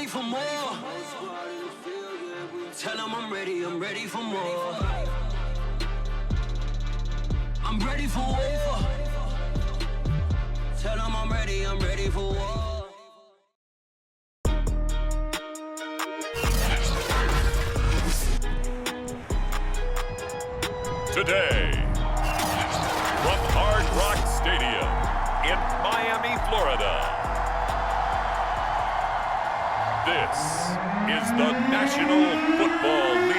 ready for more. Tell them I'm ready for more. I'm ready for war. Tell them I'm ready for war. Today, from Hard Rock Stadium in Miami, Florida, this is the National Football League.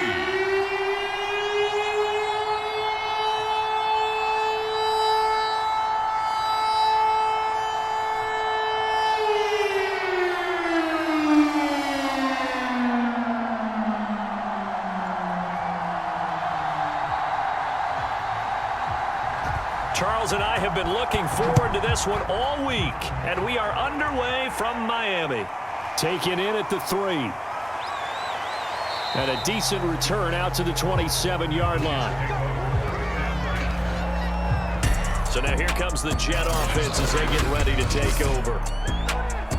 Charles and I have been looking forward to this one all week, and we are underway from Miami. Taken in at the 3. And a decent return out to the 27-yard line. So now here comes the Jet offense as they get ready to take over.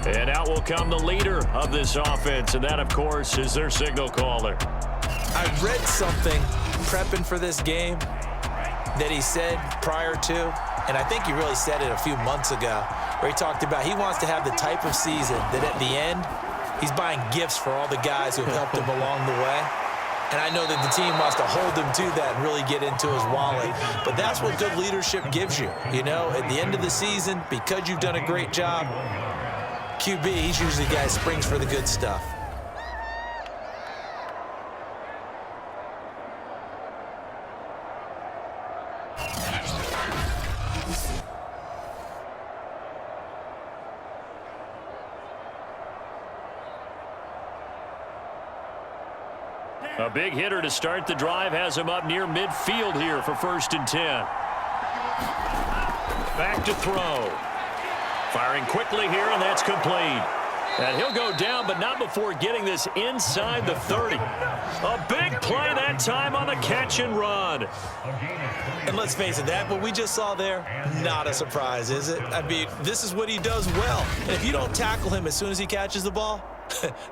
And out will come the leader of this offense, and that, of course, is their signal caller. I read something prepping for this game that he said prior to, and I think he really said it a few months ago, where he talked about he wants to have the type of season that at the end, he's buying gifts for all the guys who have helped him along the way. And I know that the team wants to hold him to that and really get into his wallet. But that's what good leadership gives you. You know, at the end of the season, because you've done a great job, QB, he's usually the guy who springs for the good stuff. A big hitter to start the drive has him up near midfield here for 1st and 10. Back to throw. Firing quickly here, and that's complete. And he'll go down, but not before getting this inside the 30. A big play that time on the catch and run. And let's face it, that what we just saw there, not a surprise, is it? I mean, this is what he does well. And if you don't tackle him as soon as he catches the ball,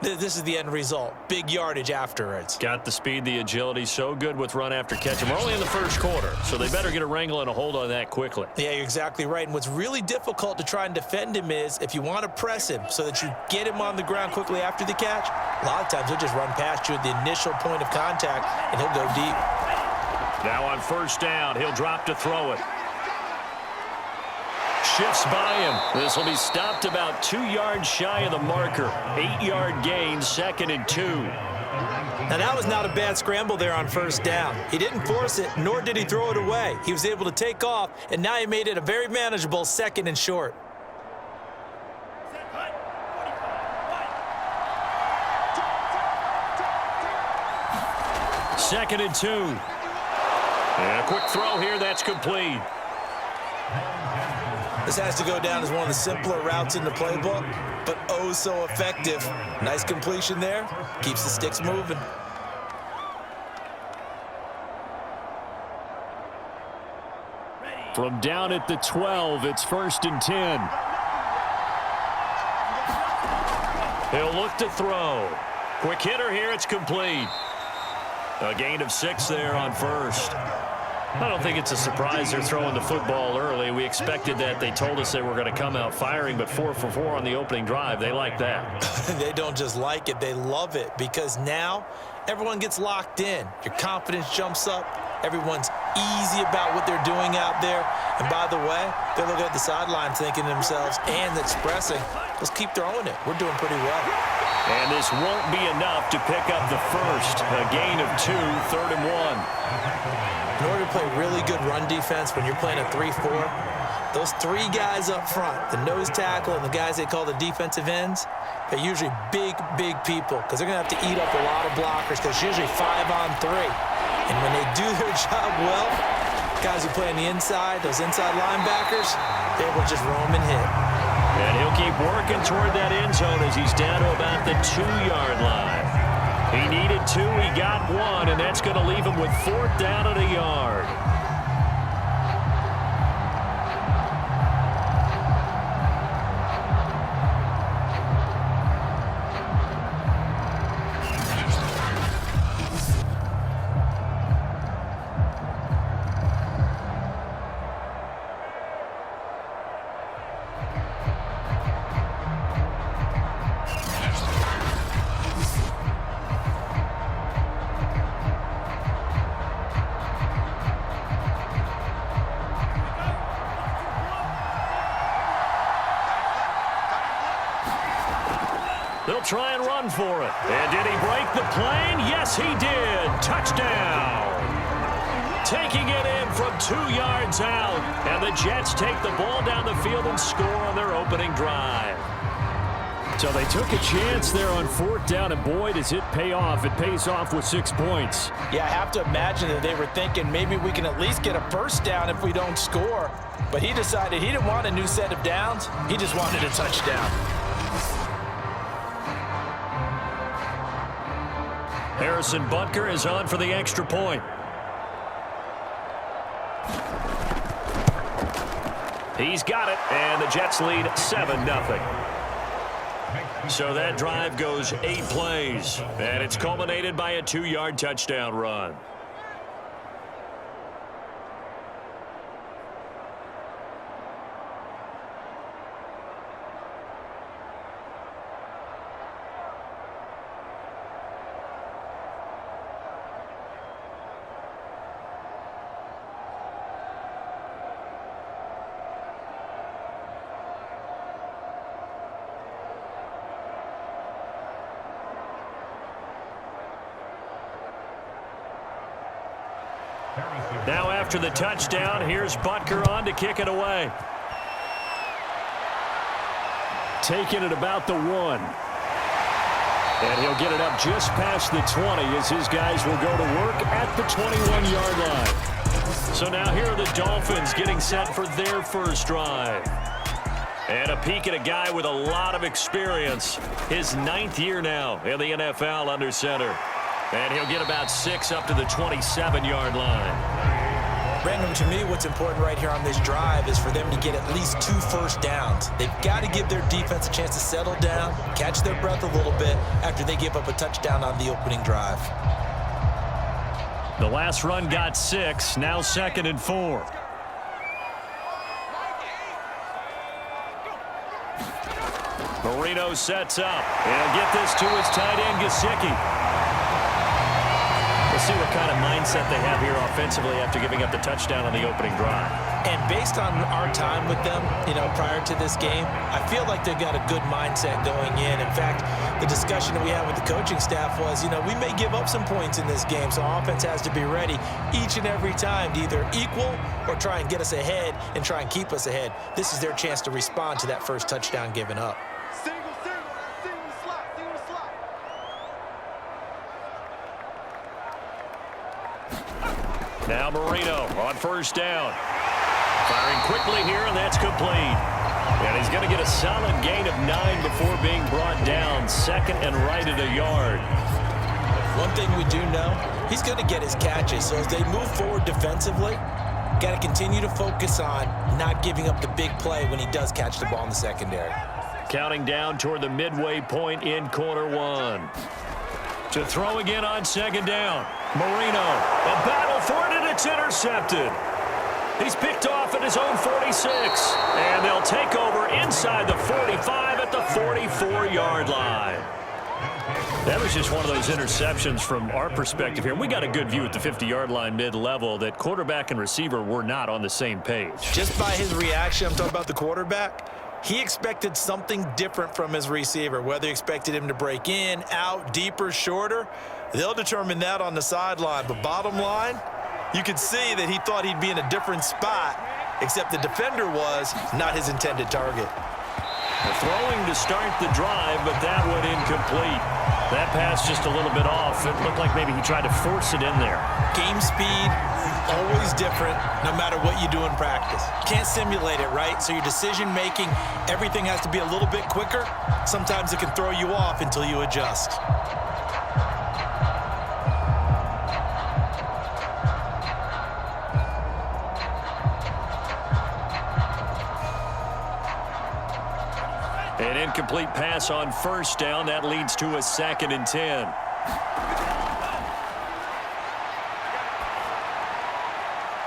this is the end result. Big yardage afterwards. Got the speed, the agility, so good with run after catch. And we're only in the first quarter, so they better get a wrangle and a hold on that quickly. Yeah, you're exactly right. And what's really difficult to try and defend him is if you want to press him so that you get him on the ground quickly after the catch, a lot of times he'll just run past you at the initial point of contact, and he'll go deep. Now on 1st down, he'll drop to throw it. Shifts by him. This will be stopped about 2 yards shy of the marker. 8-yard gain, 2nd and 2. Now that was not a bad scramble there on 1st down. He didn't force it, nor did he throw it away. He was able to take off, and now he made it a very manageable 2nd and short. Second and 2. And a quick throw here, that's complete. This has to go down as one of the simpler routes in the playbook, but oh so effective. Nice completion there. Keeps the sticks moving. From down at the 12, it's 1st and 10. He'll look to throw. Quick hitter here, it's complete. A gain of 6 there on 1st. I don't think it's a surprise they're throwing the football early. We expected that. They told us they were going to come out firing, but 4 for 4 on the opening drive. They like that. They don't just like it, they love it, because now everyone gets locked in. Your confidence jumps up. Everyone's easy about what they're doing out there. And by the way, they're looking at the sideline thinking to themselves and expressing, let's keep throwing it. We're doing pretty well. And this won't be enough to pick up the first. A gain of 2, 3rd and 1. In order to play really good run defense when you're playing a 3-4, those 3 guys up front, the nose tackle and the guys they call the defensive ends, they're usually big, big people because they're going to have to eat up a lot of blockers because it's usually 5-on-3. And when they do their job well, guys who play on the inside, those inside linebackers, they will just roam and hit. And he'll keep working toward that end zone as he's down to about the 2-yard line. He needed 2, he got 1, and that's going to leave him with 4th down at a yard. They'll try and run for it. And did he break the plane? Yes, he did. Touchdown. Taking it in from 2 yards out. And the Jets take the ball down the field and score on their opening drive. So they took a chance there on 4th down, and boy, does it pay off. It pays off with 6 points. Yeah, I have to imagine that they were thinking maybe we can at least get a first down if we don't score. But he decided he didn't want a new set of downs. He just wanted a touchdown. Harrison Butker is on for the extra point. He's got it, and the Jets lead 7-0. So that drive goes 8 plays, and it's culminated by a 2-yard touchdown run. Now after the touchdown, here's Butker on to kick it away. Taking it about the 1. And he'll get it up just past the 20 as his guys will go to work at the 21-yard line. So now here are the Dolphins getting set for their first drive. And a peek at a guy with a lot of experience. His 9th year now in the NFL under center. And he'll get about 6 up to the 27-yard line. Brandon, to me, what's important right here on this drive is for them to get at least 2 first downs. They've got to give their defense a chance to settle down, catch their breath a little bit after they give up a touchdown on the opening drive. The last run got 6, now 2nd and 4. Marino sets up. He'll get this to his tight end, Gesicki. We'll see what kind of mindset they have here offensively after giving up the touchdown on the opening drive. And based on our time with them, prior to this game, I feel like they've got a good mindset going in. In fact, the discussion that we had with the coaching staff was, we may give up some points in this game, so offense has to be ready each and every time to either equal or try and get us ahead and try and keep us ahead. This is their chance to respond to that first touchdown given up. Now Marino on first down. Firing quickly here, and that's complete. And he's going to get a solid gain of 9 before being brought down. 2nd and right at a yard. One thing we do know, he's going to get his catches. So as they move forward defensively, got to continue to focus on not giving up the big play when he does catch the ball in the secondary. Counting down toward the midway point in quarter 1. To throw again on 2nd down. Marino, a battle for it, and it's intercepted. He's picked off at his own 46. And they'll take over inside the 45 at the 44-yard line. That was just one of those interceptions from our perspective here. We got a good view at the 50-yard line mid-level that quarterback and receiver were not on the same page. Just by his reaction, I'm talking about the quarterback, he expected something different from his receiver, whether he expected him to break in, out, deeper, shorter. They'll determine that on the sideline. But bottom line, you could see that he thought he'd be in a different spot, except the defender was not his intended target. Throwing to start the drive, but that went incomplete. That pass just a little bit off. It looked like maybe he tried to force it in there. Game speed, always different, no matter what you do in practice. You can't simulate it, right? So your decision-making, everything has to be a little bit quicker. Sometimes it can throw you off until you adjust. An incomplete pass on first down. That leads to a 2nd and 10.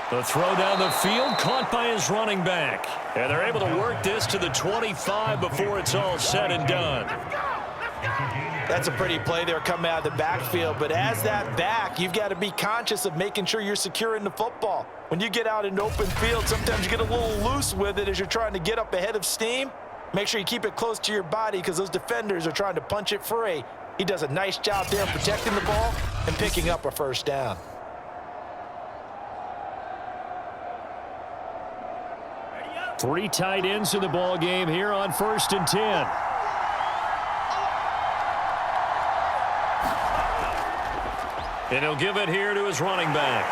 The throw down the field caught by his running back. And they're able to work this to the 25 before it's all said and done. That's a pretty play there coming out of the backfield. But as that back, you've got to be conscious of making sure you're securing the football. When you get out in open field, sometimes you get a little loose with it as you're trying to get up ahead of steam. Make sure you keep it close to your body because those defenders are trying to punch it free. He does a nice job there protecting the ball and picking up a first down. Three tight ends in the ball game here on 1st and 10. And he'll give it here to his running back.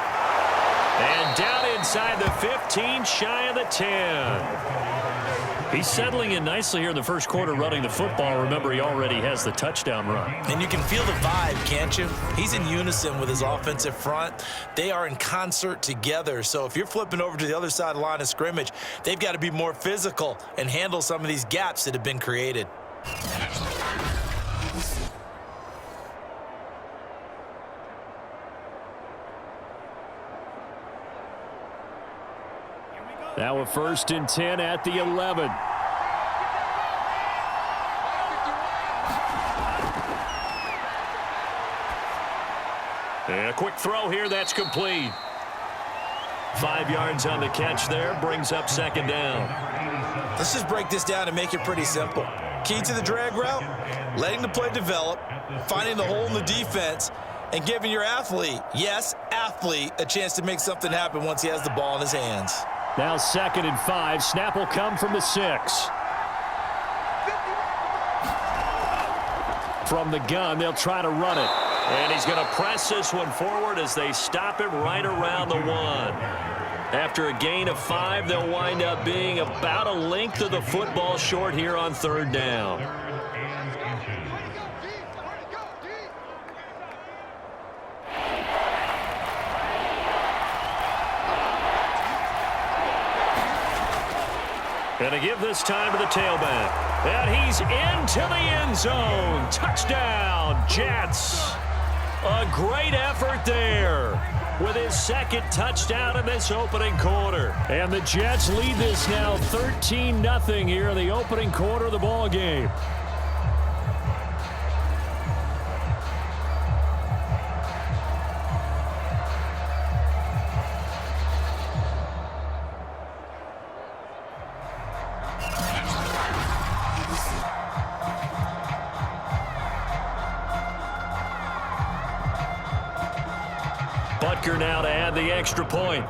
And down inside the 15, shy of the 10. He's settling in nicely here in the first quarter running the football. Remember, he already has the touchdown run. And you can feel the vibe, can't you? He's in unison with his offensive front. They are in concert together. So if you're flipping over to the other side of the line of scrimmage, they've got to be more physical and handle some of these gaps that have been created. Now a 1st and 10 at the 11. And a quick throw here, that's complete. 5 yards on the catch there, brings up 2nd down. Let's just break this down and make it pretty simple. Key to the drag route, letting the play develop, finding the hole in the defense, and giving your athlete, yes, athlete, a chance to make something happen once he has the ball in his hands. Now 2nd and 5. Snap will come from the 6. From the gun, they'll try to run it. And he's going to press this one forward as they stop him right around the 1. After a gain of 5, they'll wind up being about a length of the football short here on 3rd down. And to give this time to the tailback. And he's into the end zone. Touchdown, Jets. A great effort there with his 2nd touchdown in this opening quarter. And the Jets lead this now 13-0 here in the opening quarter of the ball game. Butker now to add the extra point.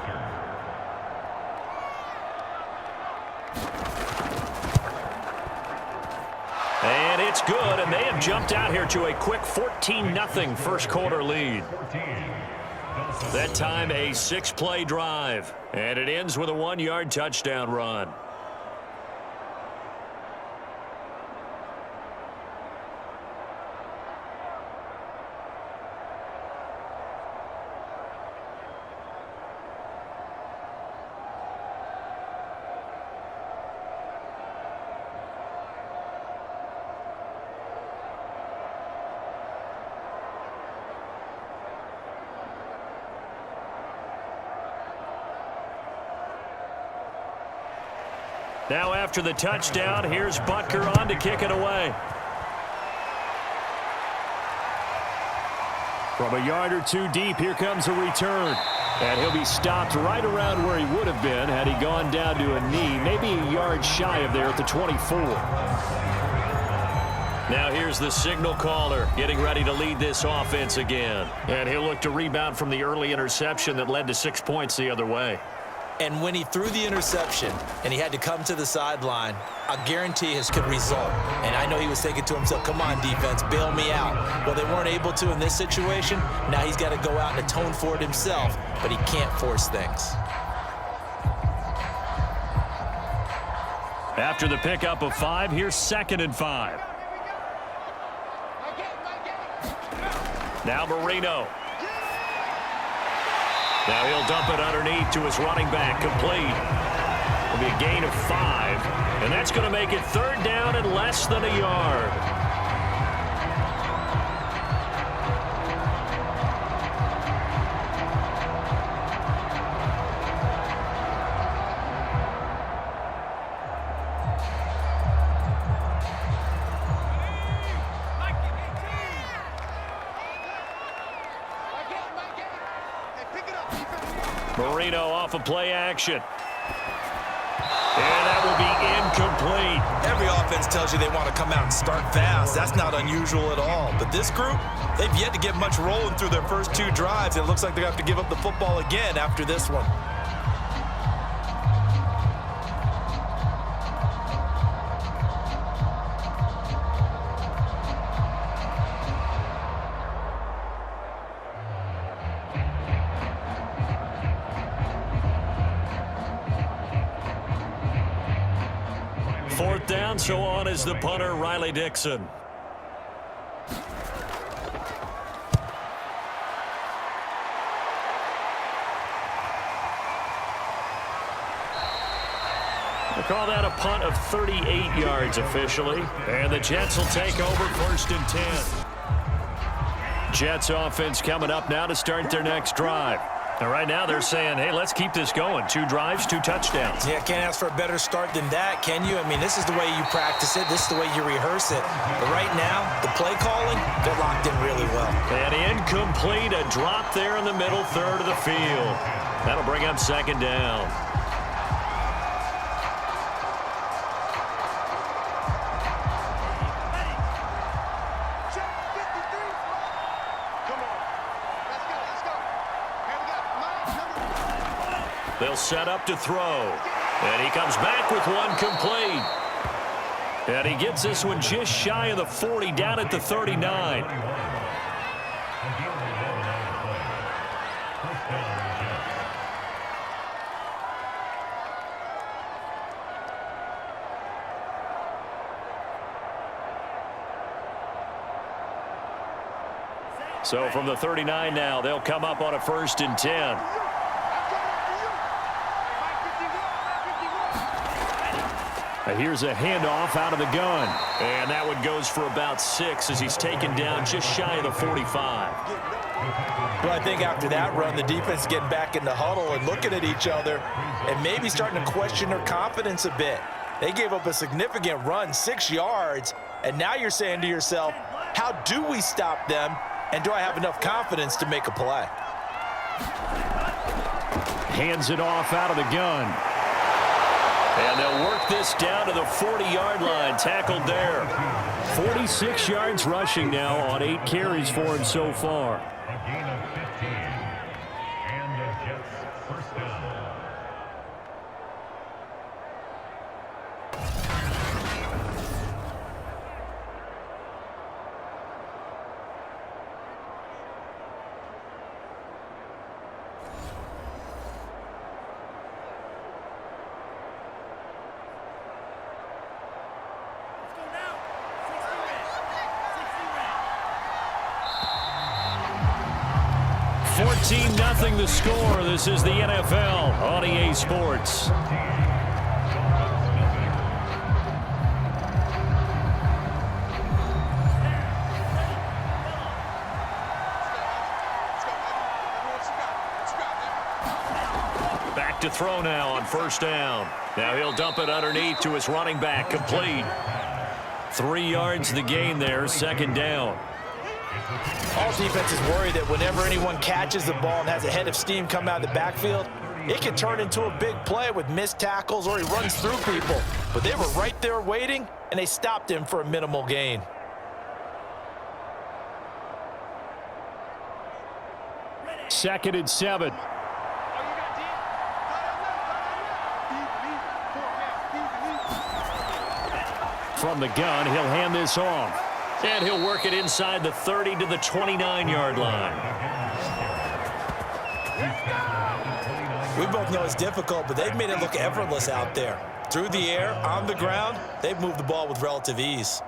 And it's good, and they have jumped out here to a quick 14-0 first quarter lead. That time a 6-play drive, and it ends with a 1-yard touchdown run. Now after the touchdown, here's Butker on to kick it away. From a yard or 2 deep, here comes a return. And he'll be stopped right around where he would have been had he gone down to a knee, maybe a yard shy of there at the 24. Now here's the signal caller getting ready to lead this offense again. And he'll look to rebound from the early interception that led to 6 points the other way. And when he threw the interception and he had to come to the sideline, I guarantee his could result. And I know he was thinking to himself, come on, defense, bail me out. Well, they weren't able to in this situation. Now he's got to go out and atone for it himself, but he can't force things. After the pickup of 5, here's 2nd and 5. Now Marino. Now he'll dump it underneath to his running back, complete. It'll be a gain of 5, and that's going to make it 3rd down and less than a yard. Marino off of play action. And that will be incomplete. Every defense tells you they want to come out and start fast. That's not unusual at all. But this group, they've yet to get much rolling through their first 2 drives. It looks like they're going to have to give up the football again after this one. Fourth down, so on is the punter, Riley Dixon. We'll call that a punt of 38 yards officially. And the Jets will take over 1st and 10. Jets offense coming up now to start their next drive. And right now they're saying, hey, let's keep this going. 2 drives, 2 touchdowns. Yeah, can't ask for a better start than that, can you? I mean, this is the way you practice it. This is the way you rehearse it. But right now, the play calling, they're locked in really well. And incomplete, a drop there in the middle third of the field. That'll bring up 2nd down. They'll set up to throw. And he comes back with one complete. And he gets this one just shy of the 40, down at the 39. So from the 39 now, they'll come up on a 1st and 10. Here's a handoff out of the gun. And that one goes for about 6 as he's taken down just shy of the 45. Well, I think after that run, the defense is getting back in the huddle and looking at each other and maybe starting to question their confidence a bit. They gave up a significant run, 6 yards, and now you're saying to yourself, how do we stop them, and do I have enough confidence to make a play? Hands it off out of the gun. And they'll work this down to the 40-yard line, tackled there. 46 yards rushing now on 8 carries for him so far. Nothing the score. This is the NFL on EA Sports. Back to throw now on 1st down. Now he'll dump it underneath to his running back, complete. 3 yards the gain there, 2nd down. All defense is worried that whenever anyone catches the ball and has a head of steam come out of the backfield, it can turn into a big play with missed tackles or he runs through people. But they were right there waiting, and they stopped him for a minimal gain. Second and 7. From the gun, he'll hand this off. And he'll work it inside the 30 to the 29-yard line. We both know it's difficult, but they've made it look effortless out there. Through the air, on the ground, they've moved the ball with relative ease.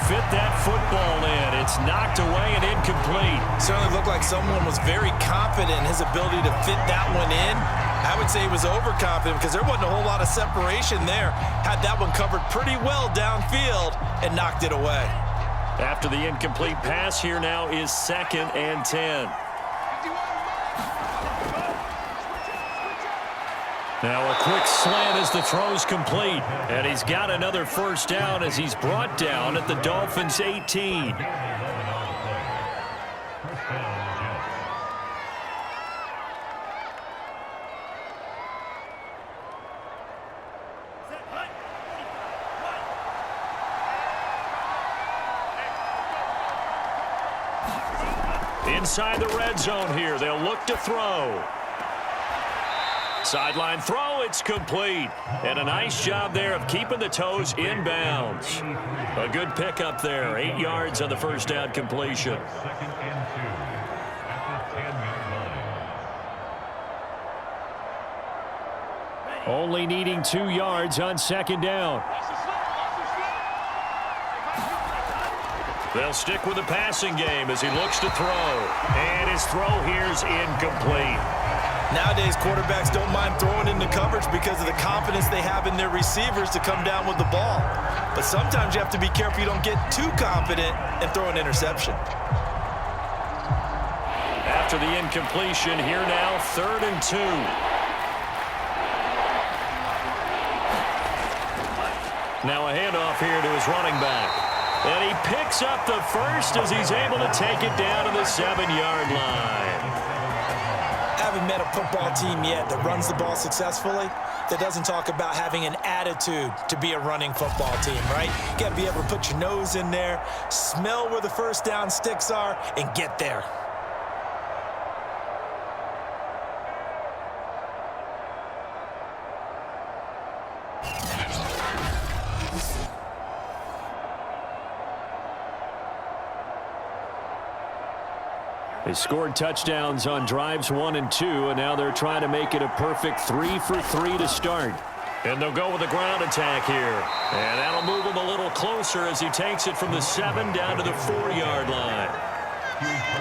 Fit that football in It's knocked away and incomplete. Certainly looked like someone was very confident in his ability to fit that one in. I would say he was overconfident because there wasn't a whole lot of separation there. Had that one covered pretty well downfield and knocked it away. After the incomplete pass, here now is 2nd and 10. Now a quick slant as the throw's complete. And he's got another first down as he's brought down at the Dolphins' 18. Inside the red zone here, they'll look to throw. Sideline throw, it's complete. And a nice job there of keeping the toes in bounds. A good pickup there, 8 yards on the first down completion. Only needing 2 yards on 2nd down. They'll stick with the passing game as he looks to throw. And his throw here's incomplete. Nowadays, quarterbacks don't mind throwing into coverage because of the confidence they have in their receivers to come down with the ball. But sometimes you have to be careful you don't get too confident and throw an interception. After the incompletion, here now, 3rd and 2. Now a handoff here to his running back. And he picks up the first as he's able to take it down to the 7-yard line. Haven't met a football team yet that runs the ball successfully that doesn't talk about having an attitude to be a running football team, right? You got to be able to put your nose in there, smell where the first down sticks are, and get there. They scored touchdowns on drives 1 and 2, and now they're trying to make it a perfect 3 for 3 to start. And they'll go with a ground attack here. And that'll move him a little closer as he takes it from the 7 down to the 4-yard line.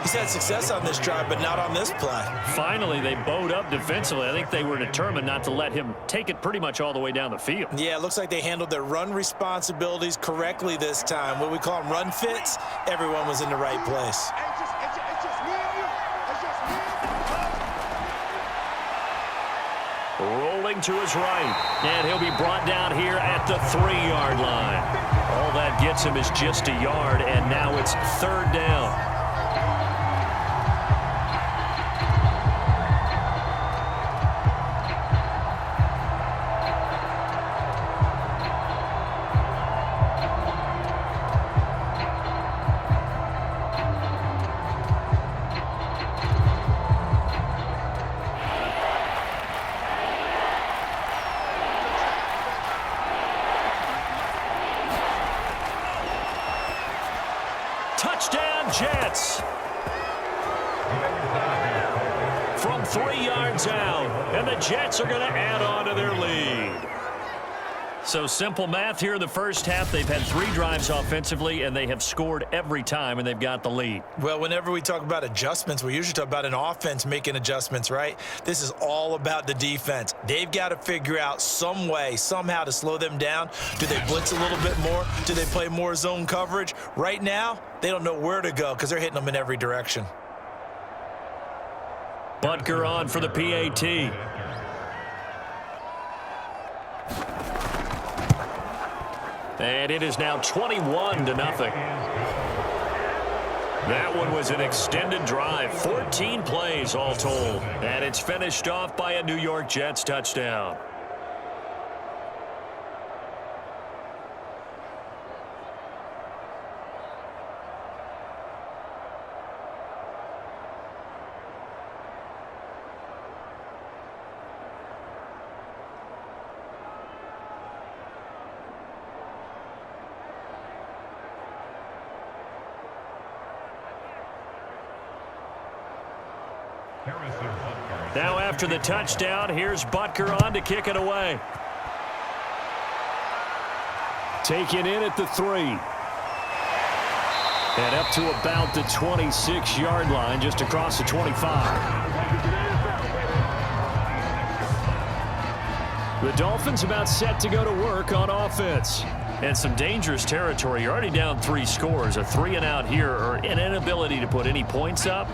He's had success on this drive, but not on this play. Finally, they bowed up defensively. I think they were determined not to let him take it pretty much all the way down the field. Yeah, it looks like they handled their run responsibilities correctly this time. What we call them run fits, everyone was in the right place. Rolling to his right, and he'll be brought down here at the 3-yard line. All that gets him is just a yard, and now it's 3rd down. Touchdown, Jets. From 3 yards out, and the Jets are going to add on to their lead. So simple math here in the first half. They've had 3 drives offensively, and they have scored every time, and they've got the lead. Well, whenever we talk about adjustments, we usually talk about an offense making adjustments, right? This is all about the defense. They've got to figure out some way, somehow to slow them down. Do they blitz a little bit more? Do they play more zone coverage? Right now, they don't know where to go because they're hitting them in every direction. Butker on for the PAT. And it is now 21-0. That one was an extended drive, 14 plays all told. And it's finished off by a New York Jets touchdown. Now after the touchdown, here's Butker on to kick it away. Taken in at the 3. And up to about the 26-yard line, just across the 25. The Dolphins about set to go to work on offense. And some dangerous territory. You're already down 3 scores. A 3-and-out here, or an inability to put any points up.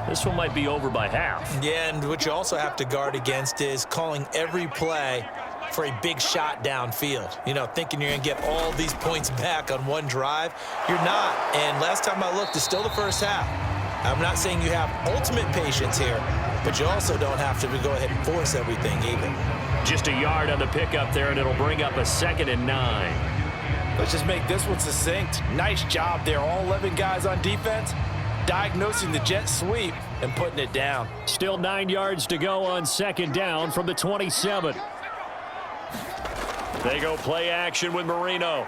This one might be over by half. Yeah, and what you also have to guard against is calling every play for a big shot downfield. You know, thinking you're going to get all these points back on one drive. You're not. And last time I looked, it's still the first half. I'm not saying you have ultimate patience here, but you also don't have to go ahead and force everything either. Just a yard on the pickup there, and it'll bring up a 2nd and 9. Let's just make this one succinct. Nice job there, all 11 guys on defense, diagnosing the jet sweep and putting it down. Still 9 yards to go on 2nd down from the 27. They go play action with Marino.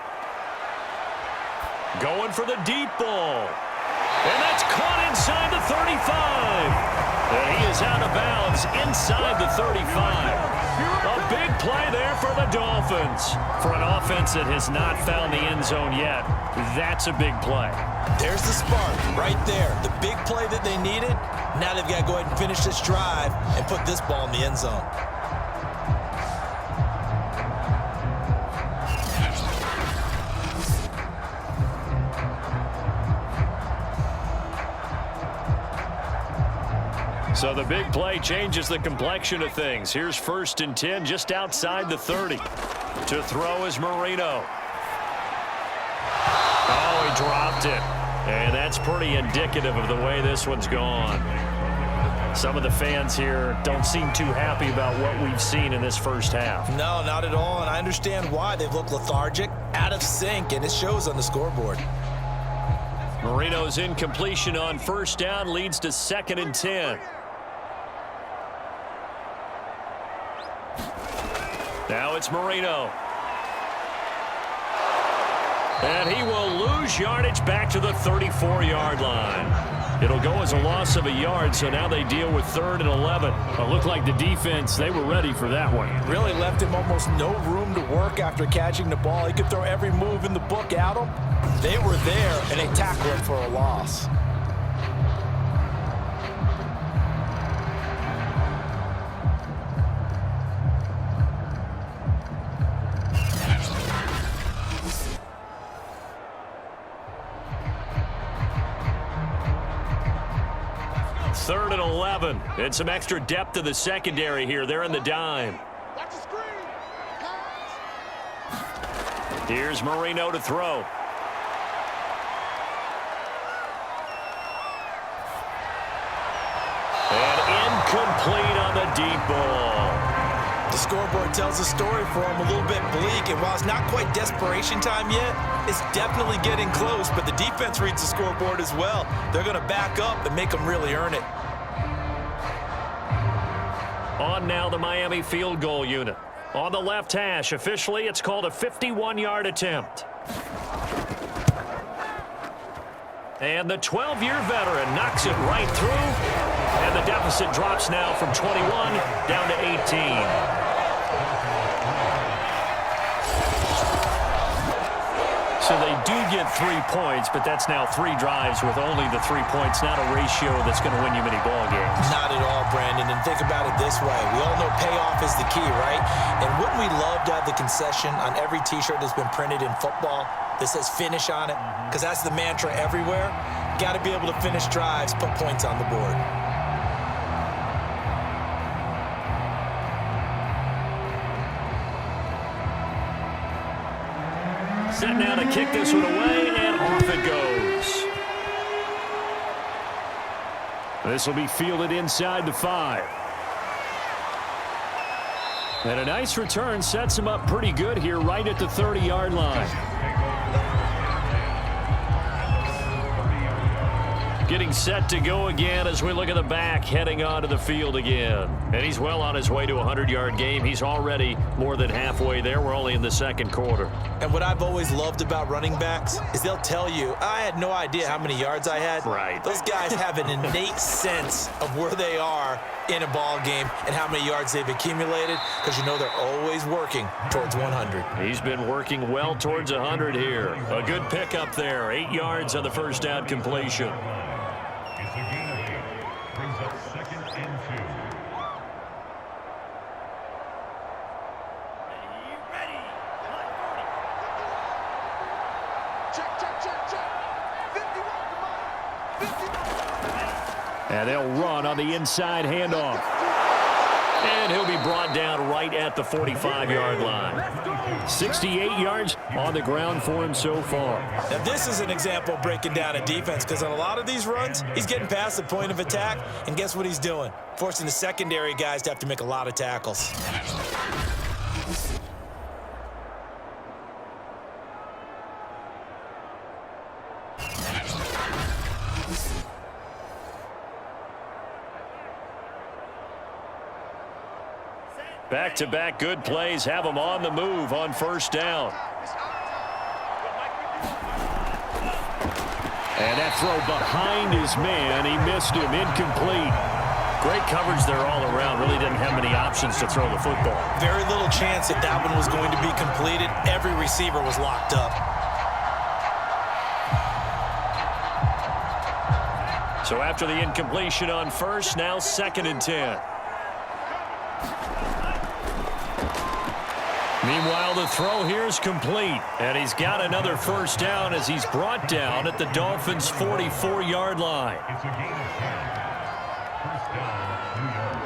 Going for the deep ball. And that's caught inside the 35. And he is out of bounds inside the 35. A big play there for the Dolphins. For an offense that has not found the end zone yet, that's a big play. There's the spark right there. The big play that they needed. Now they've got to go ahead and finish this drive and put this ball in the end zone. So the big play changes the complexion of things. Here's 1st and 10 just outside the 30. To throw is Marino. Oh, he dropped it. And that's pretty indicative of the way this one's gone. Some of the fans here don't seem too happy about what we've seen in this first half. No, not at all, and I understand why. They've looked lethargic, out of sync, and it shows on the scoreboard. Marino's incompletion on 1st down leads to 2nd and 10. Now it's Marino. And he will lose yardage back to the 34-yard line. It'll go as a loss of a yard, so now they deal with 3rd and 11. It looked like the defense, they were ready for that one. Really left him almost no room to work after catching the ball. He could throw every move in the book at him. They were there, and they tackled him for a loss. Third and 11. And some extra depth to the secondary here. They're in the dime. Here's Marino to throw. And incomplete on the deep ball. The scoreboard tells a story for him, a little bit bleak, and while it's not quite desperation time yet, it's definitely getting close, but the defense reads the scoreboard as well. They're going to back up and make them really earn it. On now the Miami field goal unit. On the left hash, officially it's called a 51-yard attempt. And the 12-year veteran knocks it right through. And the deficit drops now from 21 down to 18. So they do get 3 points, but that's now 3 drives with only the 3 points, not a ratio that's going to win you many ball games. Not at all, Brandon. And think about it this way. We all know payoff is the key, right? And wouldn't we love to have the concession on every T-shirt that's been printed in football that says finish on it? Because that's the mantra everywhere. Got to be able to finish drives, put points on the board. Set now to kick this one away, and off it goes. This will be fielded inside the 5. And a nice return sets him up pretty good here right at the 30-yard line. Getting set to go again as we look at the back heading onto the field again. And he's well on his way to a 100-yard game. He's already more than halfway there. We're only in the second quarter. And what I've always loved about running backs is they'll tell you, I had no idea how many yards I had. Right. Those guys have an innate sense of where they are in a ball game and how many yards they've accumulated, because you know they're always working towards 100. He's been working well towards 100 here. A good pickup there. 8 yards on the first down completion. It's a gain of 8. Brings up 2nd and 2. And they'll run on the inside handoff. And he'll be brought down right at the 45-yard line. 68 yards on the ground for him so far. Now, this is an example of breaking down a defense, because on a lot of these runs, he's getting past the point of attack, and guess what he's doing? Forcing the secondary guys to have to make a lot of tackles. Back-to-back good plays have him on the move on first down. And that throw behind his man. He missed him. Incomplete. Great coverage there all around. Really didn't have many options to throw the football. Very little chance that that one was going to be completed. Every receiver was locked up. So after the incompletion on first, now 2nd and 10. Meanwhile, the throw here is complete, and he's got another first down as he's brought down at the Dolphins' 44-yard line. It's a gain of 10. First down, New York.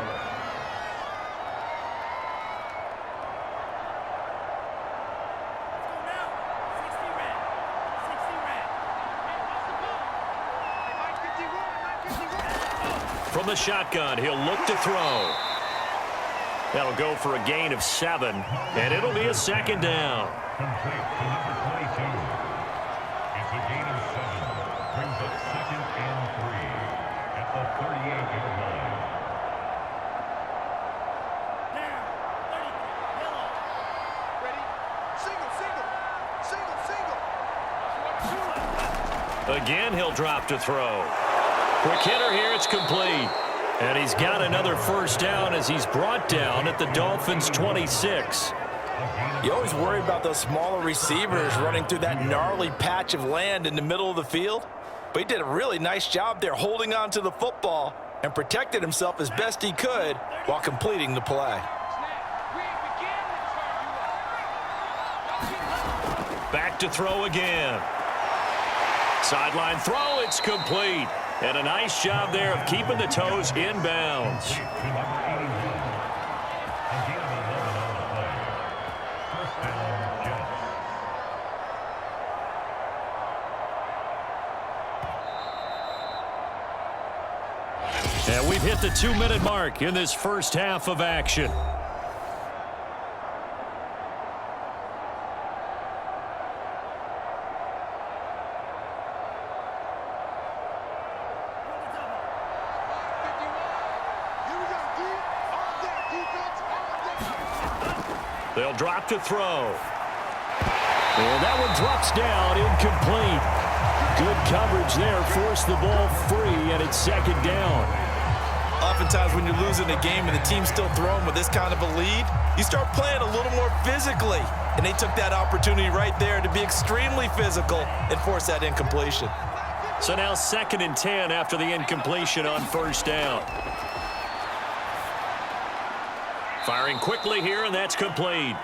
From the shotgun, he'll look to throw. That'll go for a gain of 7, and it'll be a 2nd down. Complete to number 22. It's a gain of 7. Brings up 2nd and 3 at the 38-yard line. Again, he'll drop to throw. Quick hitter here, it's complete. And he's got another first down as he's brought down at the Dolphins' 26. You always worry about those smaller receivers running through that gnarly patch of land in the middle of the field. But he did a really nice job there holding on to the football and protected himself as best he could while completing the play. Back to throw again. Sideline throw, it's complete. And a nice job there of keeping the toes inbounds. To number 81. A gain of 11 on the play. First down, Jets. And we've hit the 2-minute mark in this first half of action. They'll drop to throw. And that one drops down, incomplete. Good coverage there, forced the ball free, and it's 2nd down. Oftentimes when you're losing a game and the team's still throwing with this kind of a lead, you start playing a little more physically. And they took that opportunity right there to be extremely physical and force that incompletion. So now 2nd and 10 after the incompletion on first down. Firing quickly here, and that's complete.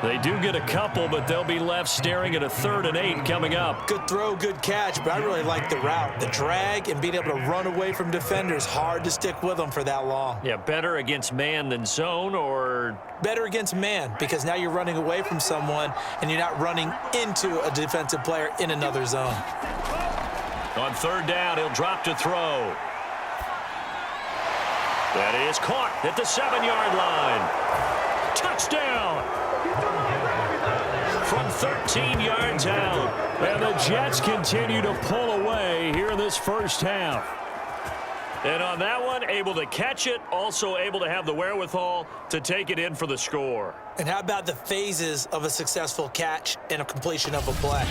They do get a couple, but they'll be left staring at a 3rd and 8 coming up. Good throw, good catch, but I really like the route. The drag and being able to run away from defenders, hard to stick with them for that long. Yeah, better against man than zone, or? Better against man, because now you're running away from someone and you're not running into a defensive player in another zone. On 3rd down, he'll drop to throw. That is caught at the 7-yard line. Touchdown! From 13 yards out. And the Jets continue to pull away play here in this first half. And on that one, able to catch it, also able to have the wherewithal to take it in for the score. And how about the phases of a successful catch and a completion of a play?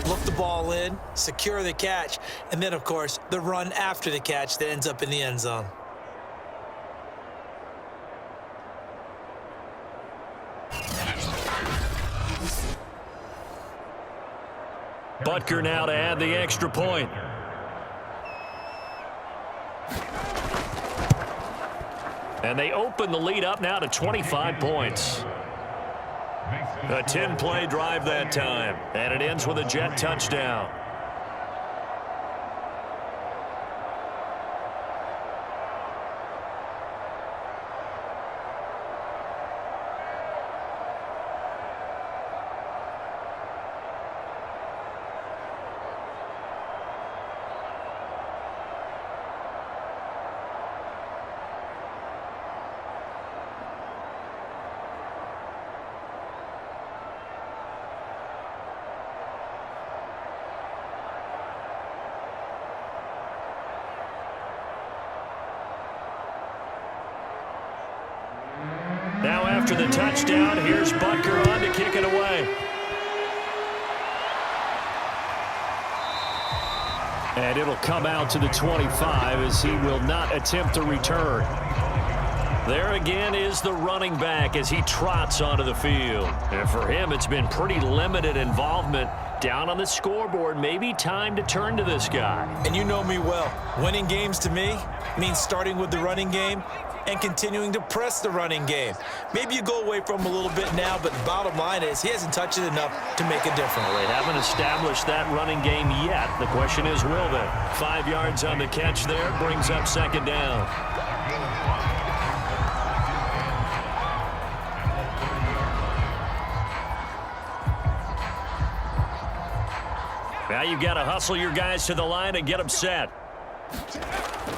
Look the ball in, secure the catch, and then, of course, the run after the catch that ends up in the end zone. Butker now to add the extra point. And they open the lead up now to 25 points. A 10-play drive that time. And it ends with a Jet touchdown. Now after the touchdown, here's Butker on to kick it away. And it'll come out to the 25 as he will not attempt a return. There again is the running back as he trots onto the field. And for him, it's been pretty limited involvement down on the scoreboard. Maybe time to turn to this guy. And you know me well. Winning games to me means starting with the running game and continuing to press the running game. Maybe you go away from him a little bit now, but the bottom line is he hasn't touched it enough to make a difference. Well, they haven't established that running game yet. The question is, will they? 5 yards on the catch there, brings up second down. Now you've got to hustle your guys to the line and get them set.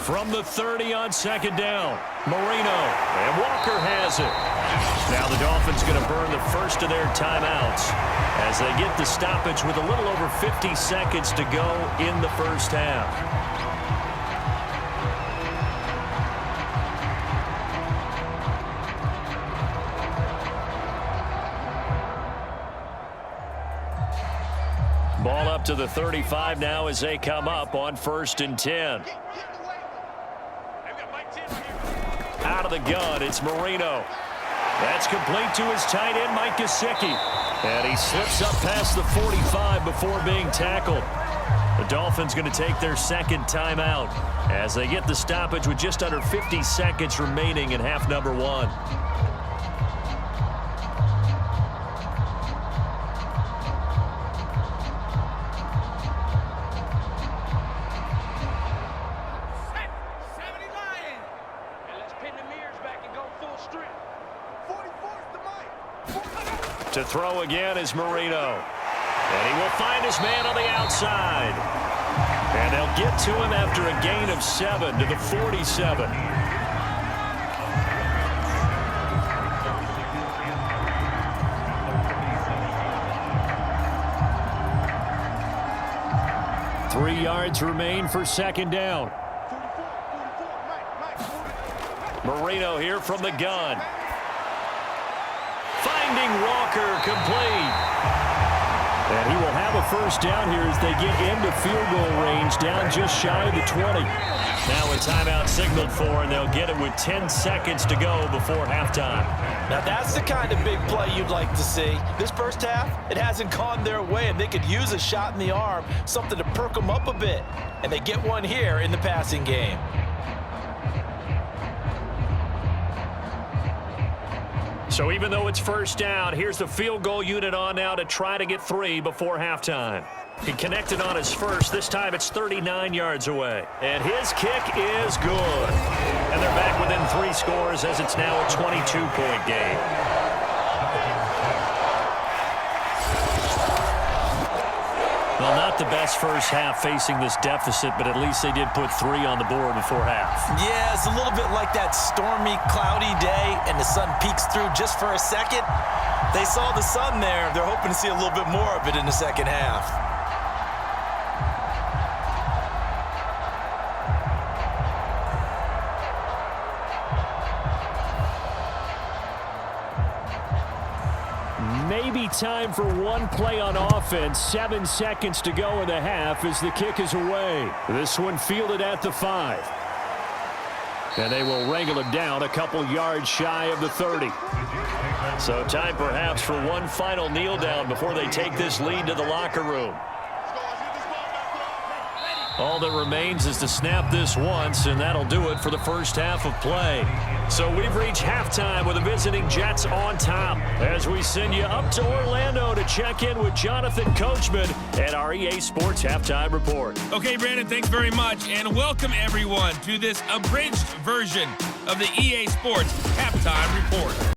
From the 30 on second down, Marino, and Walker has it. Now the Dolphins going to burn the first of their timeouts as they get the stoppage with a little over 50 seconds to go in the first half. Ball up to the 35 now as they come up on 1st and 10. Out of the gun, it's Marino. That's complete to his tight end, Mike Gesicki. And he slips up past the 45 before being tackled. The Dolphins going to take their second timeout as they get the stoppage with just under 50 seconds remaining in half number 1. To throw again is Marino. And he will find his man on the outside. And they'll get to him after a gain of 7 to the 47. Three yards remain for second down. Marino here from the gun. Finding Walker, complete. And he will have a first down here as they get into field goal range, down just shy of the 20. Now a timeout signaled for, and they'll get it with 10 seconds to go before halftime. Now that's the kind of big play you'd like to see. This first half, it hasn't gone their way, and they could use a shot in the arm, something to perk them up a bit. And they get one here in the passing game. So even though it's first down, here's the field goal unit on now to try to get 3 before halftime. He connected on his first. This time it's 39 yards away. And his kick is good. And they're back within 3 scores as it's now a 22-point game. Well, not the best first half facing this deficit, but at least they did put 3 on the board before half. Yeah, it's a little bit like that stormy, cloudy day, and the sun peeks through just for a second. They saw the sun there. They're hoping to see a little bit more of it in the second half. maybe time for one play on offense. 7 seconds to go in the half as the kick is away. This one fielded at the 5. And they will wrangle it down a couple yards shy of the 30. So time perhaps for one final kneel down before they take this lead to the locker room. All that remains is to snap this once, and that'll do it for the first half of play. So we've reached halftime with the visiting Jets on top as we send you up to Orlando to check in with Jonathan Coachman at our EA Sports Halftime Report. Okay, Brandon, thanks very much, and welcome everyone to this abridged version of the EA Sports Halftime Report.